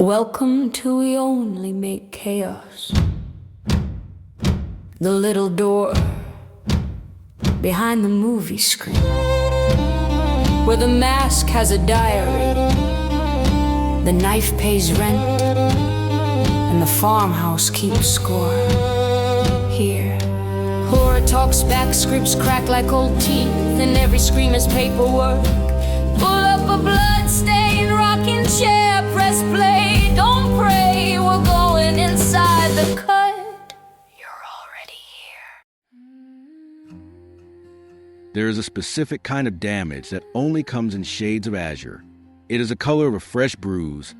Welcome to We Only Make Chaos. The little door behind the movie screen, where the mask has a diary, the knife pays rent, and the farmhouse keeps score. Here, horror talks back, scripts crack like old teeth, and every scream is paperwork. Pull up a blood-stained rocking chair, press play, don't pray, we're going inside the cut. You're already here. There is a specific kind of damage that only comes in shades of azure. It is the color of a fresh bruise,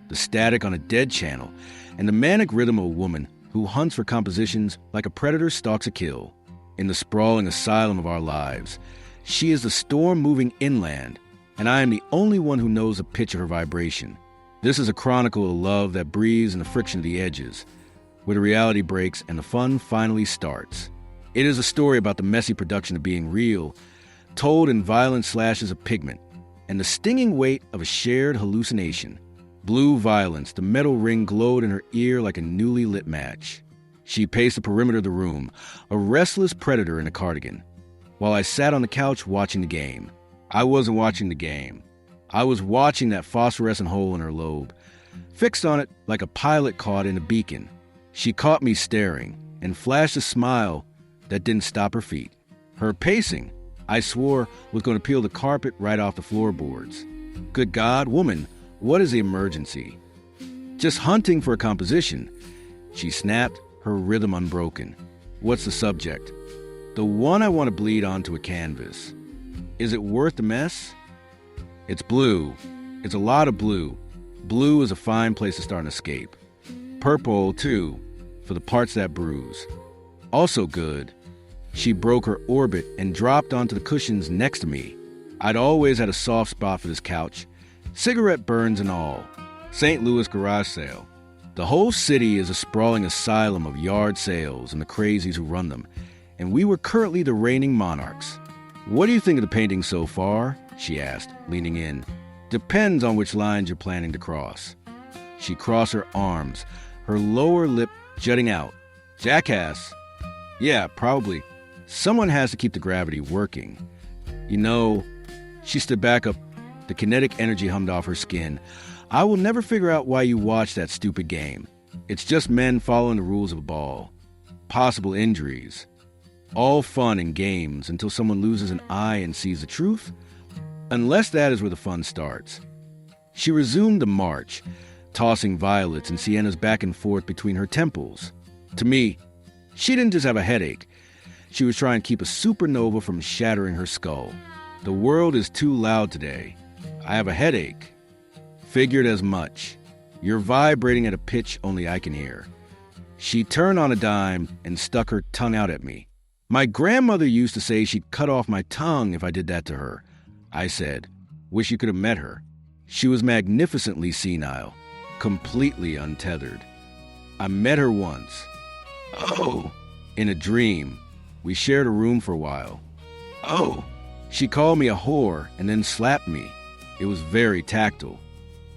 the static on a dead channel, and the manic rhythm of a woman who hunts for compositions like a predator stalks a kill. In the sprawling asylum of our lives, she is the storm moving inland, and I am the only one who knows the pitch of her vibration. This is a chronicle of love that breathes in the friction of the edges, where the reality breaks and the fun finally starts. It is a story about the messy production of being real, told in violent slashes of pigment, and the stinging weight of a shared hallucination. Blue violence, the metal ring glowed in her ear like a newly lit match. She paced the perimeter of the room, a restless predator in a cardigan, while I sat on the couch watching the game. I wasn't watching the game. I was watching that phosphorescent hole in her lobe, fixed on it like a pilot caught in a beacon. She caught me staring and flashed a smile that didn't stop her feet. Her pacing, I swore, was going to peel the carpet right off the floorboards. Good God, woman, what is the emergency? Just hunting for a composition. She snapped, her rhythm unbroken. What's the subject? The one I want to bleed onto a canvas. Is it worth the mess? It's blue. It's a lot of blue. Blue is a fine place to start an escape. Purple, too, for the parts that bruise. Also good. She broke her orbit and dropped onto the cushions next to me. I'd always had a soft spot for this couch, cigarette burns and all. St. Louis garage sale. The whole city is a sprawling asylum of yard sales and the crazies who run them, and we were currently the reigning monarchs. What do you think of the painting so far? She asked, leaning in. Depends on which lines you're planning to cross. She crossed her arms, her lower lip jutting out. Jackass. Yeah, probably. Someone has to keep the gravity working. You know, she stood back up. The kinetic energy hummed off her skin. I will never figure out why you watch that stupid game. It's just men following the rules of a ball. Possible injuries. All fun and games until someone loses an eye and sees the truth. Unless that is where the fun starts. She resumed the march, tossing violets and siennas back and forth between her temples. To me, she didn't just have a headache. She was trying to keep a supernova from shattering her skull. The world is too loud today. I have a headache. Figured as much. You're vibrating at a pitch only I can hear. She turned on a dime and stuck her tongue out at me. My grandmother used to say she'd cut off my tongue if I did that to her. I said, wish you could have met her. She was magnificently senile, completely untethered. I met her once. Oh, in a dream. We shared a room for a while. Oh, she called me a whore and then slapped me. It was very tactile.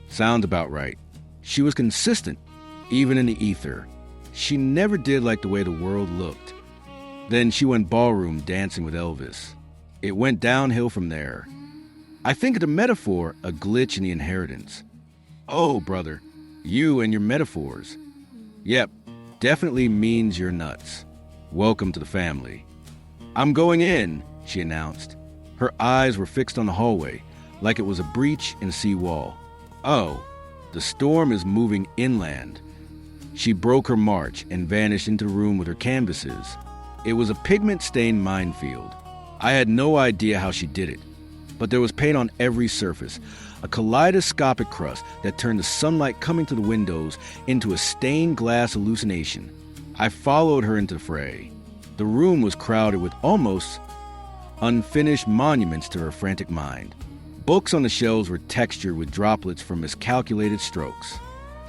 Sounds about right. She was consistent, even in the ether. She never did like the way the world looked. Then she went ballroom dancing with Elvis. It went downhill from there. I think of the metaphor, a glitch in the inheritance. Oh, brother, you and your metaphors. Yep, definitely means you're nuts. Welcome to the family. I'm going in, she announced. Her eyes were fixed on the hallway, like it was a breach in a seawall. Oh, the storm is moving inland. She broke her march and vanished into the room with her canvases. It was a pigment-stained minefield. I had no idea how she did it, but there was paint on every surface, a kaleidoscopic crust that turned the sunlight coming to the windows into a stained glass hallucination. I followed her into the fray. The room was crowded with almost unfinished monuments to her frantic mind. Books on the shelves were textured with droplets from miscalculated strokes.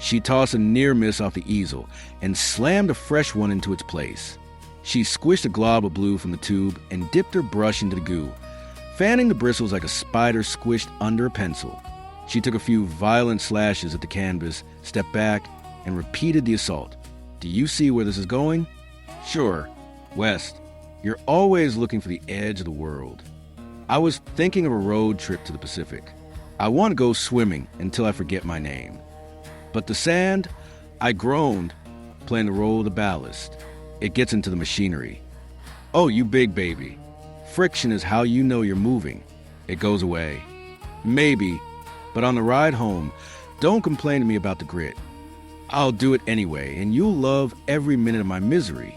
She tossed a near miss off the easel and slammed a fresh one into its place. She squished a glob of blue from the tube and dipped her brush into the goo, fanning the bristles like a spider squished under a pencil. She took a few violent slashes at the canvas, stepped back, and repeated the assault. Do you see where this is going? Sure. West. You're always looking for the edge of the world. I was thinking of a road trip to the Pacific. I want to go swimming until I forget my name. But the sand, I groaned, playing the role of the ballast. It gets into the machinery. Oh, you big baby. Friction is how you know you're moving. It goes away. Maybe, but on the ride home, don't complain to me about the grit. I'll do it anyway, and you'll love every minute of my misery.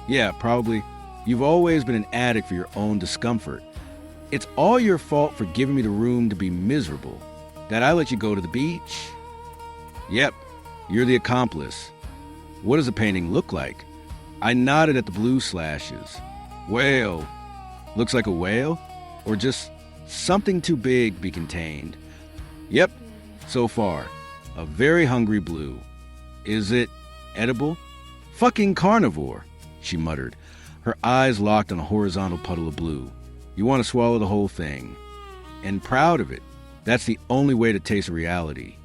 Yeah, probably. You've always been an addict for your own discomfort. It's all your fault for giving me the room to be miserable. That I let you go to the beach? Yep, you're the accomplice. What does the painting look like? I nodded at the blue slashes. Whale. Looks like a whale? Or just something too big to be contained? Yep, so far. A very hungry blue. Is it edible? Fucking carnivore, she muttered, her eyes locked on a horizontal puddle of blue. You want to swallow the whole thing. And proud of it. That's the only way to taste reality.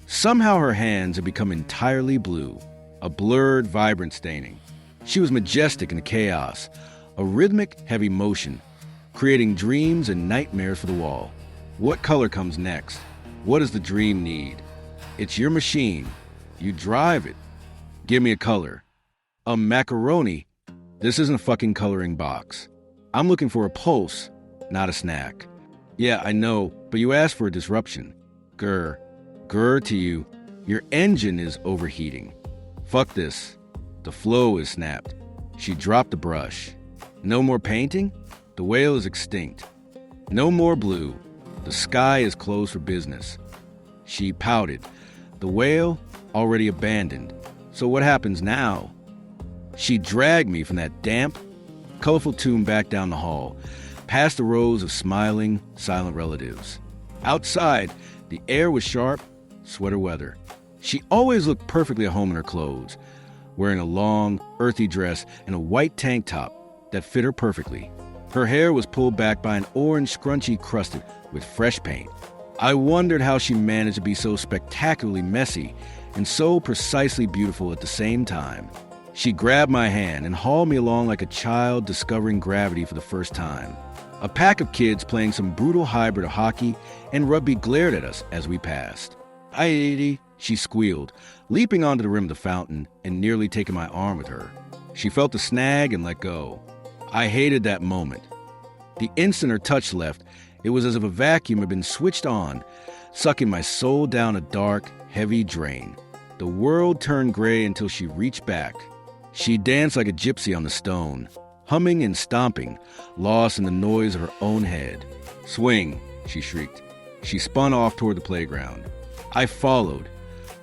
Somehow her hands had become entirely blue, a blurred, vibrant staining. She was majestic in the chaos, a rhythmic, heavy motion, creating dreams and nightmares for the wall. What color comes next? What does the dream need? It's your machine. You drive it. Give me a color. A macaroni. This isn't a fucking coloring box. I'm looking for a pulse, not a snack. Yeah, I know, but you asked for a disruption. Grr. Grr to you. Your engine is overheating. Fuck this. The flow is snapped. She dropped the brush. No more painting? The whale is extinct. No more blue. The sky is closed for business. She pouted. The whale, already abandoned. So what happens now? She dragged me from that damp, colorful tomb back down the hall, past the rows of smiling, silent relatives. Outside, the air was sharp, sweater weather. She always looked perfectly at home in her clothes, wearing a long, earthy dress and a white tank top that fit her perfectly. Her hair was pulled back by an orange scrunchie crusted with fresh paint. I wondered how she managed to be so spectacularly messy and so precisely beautiful at the same time. She grabbed my hand and hauled me along like a child discovering gravity for the first time. A pack of kids playing some brutal hybrid of hockey and rugby glared at us as we passed. "Aye," she squealed, leaping onto the rim of the fountain and nearly taking my arm with her. She felt the snag and let go. I hated that moment. The instant her touch left, it was as if a vacuum had been switched on, sucking my soul down a dark, heavy drain. The world turned gray until she reached back. She danced like a gypsy on the stone, humming and stomping, lost in the noise of her own head. "Swing," she shrieked. She spun off toward the playground. I followed,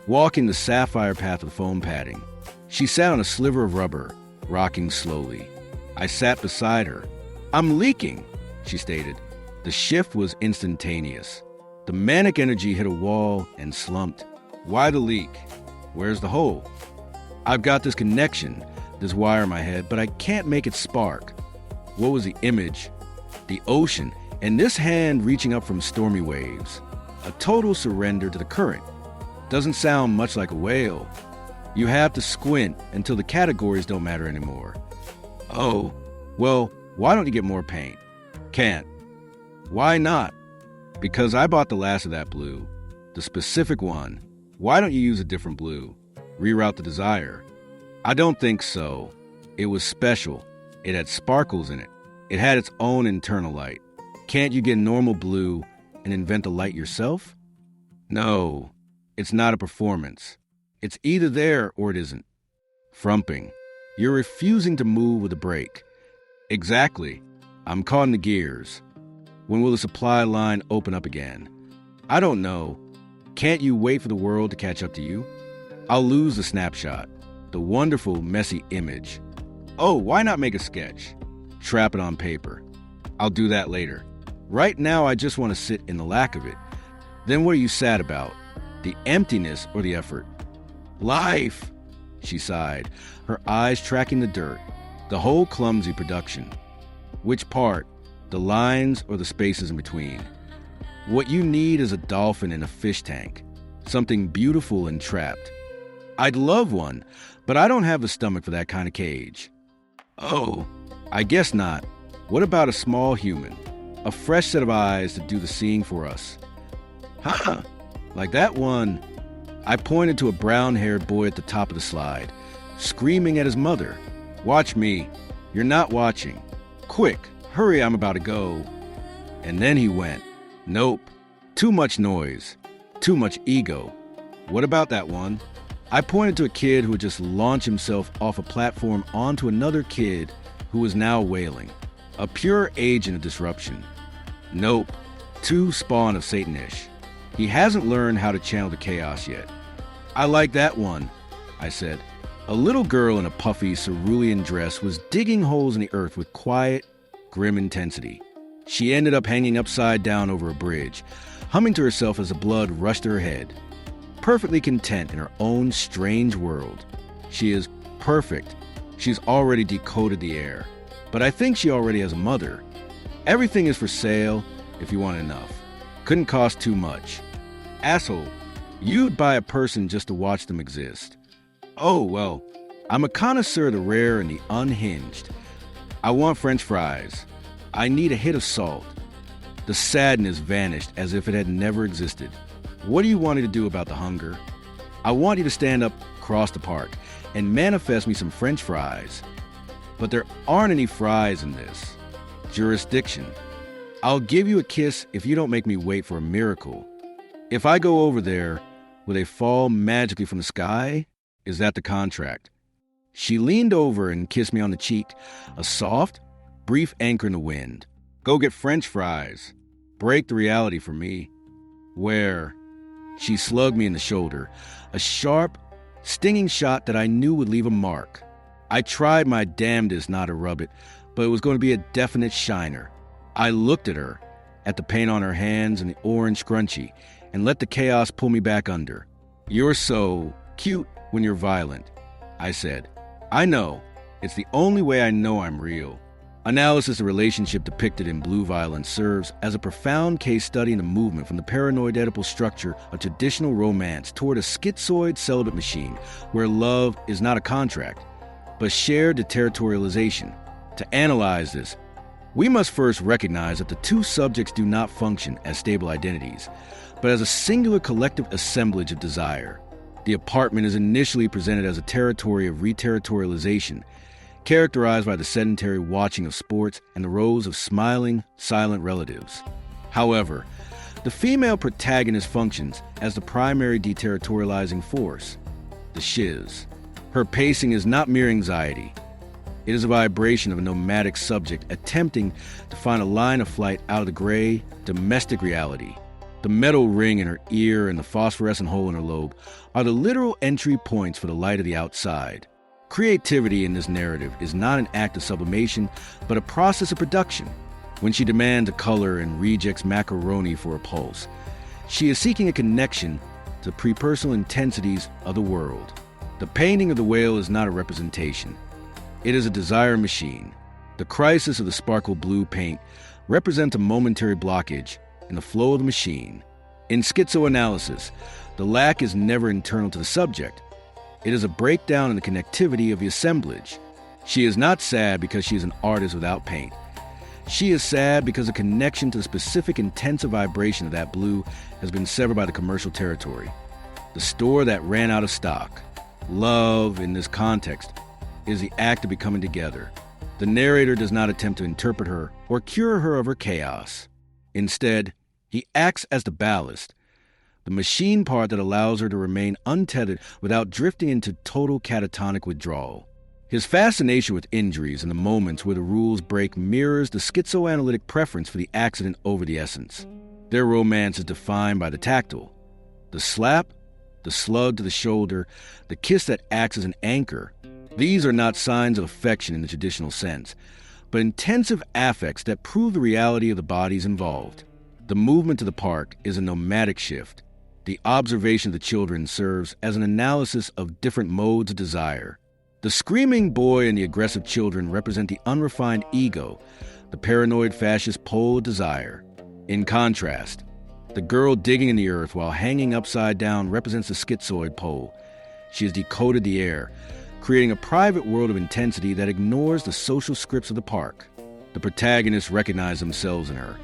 walking the sapphire path of foam padding. She sat on a sliver of rubber, rocking slowly. I sat beside her. "I'm leaking," she stated. The shift was instantaneous. The manic energy hit a wall and slumped. Why the leak? Where's the hole? I've got this connection, this wire in my head, but I can't make it spark. What was the image? The ocean, and this hand reaching up from stormy waves. A total surrender to the current. Doesn't sound much like a whale. You have to squint until the categories don't matter anymore. Oh, well, why don't you get more paint? Can't. Why not? Because I bought the last of that blue. The specific one. Why don't you use a different blue? Reroute the desire. I don't think so. It was special. It had sparkles in it. It had its own internal light. Can't you get normal blue and invent a light yourself? No, it's not a performance. It's either there or it isn't. Frumping. You're refusing to move with a brake. Exactly. I'm caught in the gears. When will the supply line open up again? I don't know. Can't you wait for the world to catch up to you? I'll lose the snapshot, the wonderful, messy image. Oh, why not make a sketch? Trap it on paper. I'll do that later. Right now, I just want to sit in the lack of it. Then what are you sad about? The emptiness or the effort? Life, she sighed, her eyes tracking the dirt, the whole clumsy production. Which part? The lines or the spaces in between? What you need is a dolphin in a fish tank. something beautiful and trapped. I'd love one, but I don't have the stomach for that kind of cage. Oh, I guess not. What about a small human? A fresh set of eyes to do the seeing for us. Haha, like that one. I pointed to a brown-haired boy at the top of the slide, screaming at his mother. Watch me. You're not watching. Quick, hurry, I'm about to go. And then he went. Nope. Too much noise. Too much ego. What about that one? I pointed to a kid who had just launched himself off a platform onto another kid who was now wailing. A pure agent of disruption. Nope. Too spawn of Satanish. He hasn't learned how to channel the chaos yet. I like that one, I said. A little girl in a puffy cerulean dress was digging holes in the earth with quiet, grim intensity. She ended up hanging upside down over a bridge, humming to herself as the blood rushed to her head. Perfectly content in her own strange world. She is perfect. She's already decoded the air. But I think she already has a mother. Everything is for sale if you want enough. Couldn't cost too much. Asshole, you'd buy a person just to watch them exist. Oh, well, I'm a connoisseur of the rare and the unhinged. I want French fries. I need a hit of salt. The sadness vanished as if it had never existed. What do you want me to do about the hunger? I want you to stand up across the park and manifest me some French fries. But there aren't any fries in this jurisdiction. I'll give you a kiss if you don't make me wait for a miracle. If I go over there, will they fall magically from the sky? Is that the contract? She leaned over and kissed me on the cheek, a soft, brief anchor in the wind. Go get French fries. Break the reality for me. Where? She slugged me in the shoulder, a sharp, stinging shot that I knew would leave a mark. I tried my damnedest not to rub it, but it was going to be a definite shiner. I looked at her, at the paint on her hands and the orange scrunchie, and let the chaos pull me back under. You're so cute when you're violent, I said. I know. It's the only way I know I'm real. Analysis of relationship depicted in Blue Violence serves as a profound case study in the movement from the paranoid Oedipal structure of traditional romance toward a schizoid celibate machine where love is not a contract, but shared deterritorialization. To analyze this, we must first recognize that the two subjects do not function as stable identities, but as a singular collective assemblage of desire. The apartment is initially presented as a territory of reterritorialization, characterized by the sedentary watching of sports and the rows of smiling, silent relatives. However, the female protagonist functions as the primary deterritorializing force, the Schizz. Her pacing is not mere anxiety. It is a vibration of a nomadic subject attempting to find a line of flight out of the gray, domestic reality. The metal ring in her ear and the phosphorescent hole in her lobe are the literal entry points for the light of the outside. Creativity in this narrative is not an act of sublimation, but a process of production. When she demands a color and rejects macaroni for a pulse, she is seeking a connection to the prepersonal intensities of the world. The painting of the whale is not a representation. It is a desire machine. The crisis of the sparkle blue paint represents a momentary blockage in the flow of the machine. In schizoanalysis, the lack is never internal to the subject. It is a breakdown in the connectivity of the assemblage. She is not sad because she is an artist without paint. She is sad because the connection to the specific intensive vibration of that blue has been severed by the commercial territory, the store that ran out of stock. Love, in this context, is the act of becoming together. The narrator does not attempt to interpret her or cure her of her chaos. Instead, he acts as the ballast, the machine part that allows her to remain untethered without drifting into total catatonic withdrawal. His fascination with injuries and the moments where the rules break mirrors the schizoanalytic preference for the accident over the essence. Their romance is defined by the tactile. The slap, the slug to the shoulder, the kiss that acts as an anchor. These are not signs of affection in the traditional sense, but intensive affects that prove the reality of the bodies involved. The movement to the park is a nomadic shift. The observation of the children serves as an analysis of different modes of desire. The screaming boy and the aggressive children represent the unrefined ego, the paranoid fascist pole of desire. In contrast, The girl digging in the earth while hanging upside down represents the schizoid pole. She has decoded the air, creating a private world of intensity that ignores the social scripts of the park. The protagonists recognize themselves in her,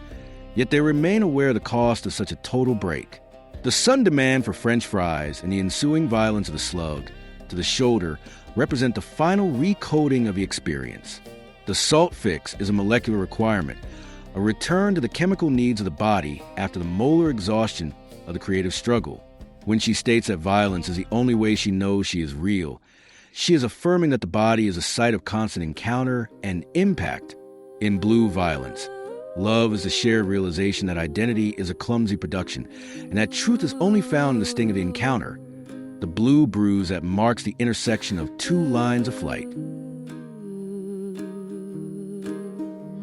yet they remain aware of the cost of such a total break. The sudden demand for French fries and the ensuing violence of the slug to the shoulder represent the final recoding of the experience. The salt fix is a molecular requirement, a return to the chemical needs of the body after the molar exhaustion of the creative struggle. When she states that violence is the only way she knows she is real, she is affirming that the body is a site of constant encounter and impact. In Blue Violence, love is the shared realization that identity is a clumsy production, and that truth is only found in the sting of the encounter, the blue bruise that marks the intersection of two lines of flight.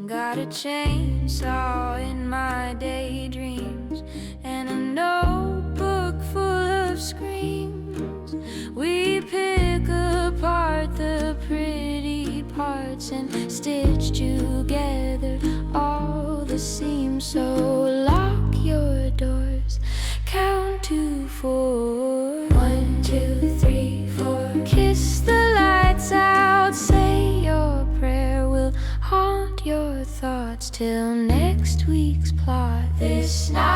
Got a chainsaw in my daydreams and a notebook full of screams. We pick apart the pretty parts and stitch together all the seams. So lock your doors, count to 4. 1, 2, 3, 4. Kiss the lights out, say your prayer. Will haunt your thoughts till next week's plot. This night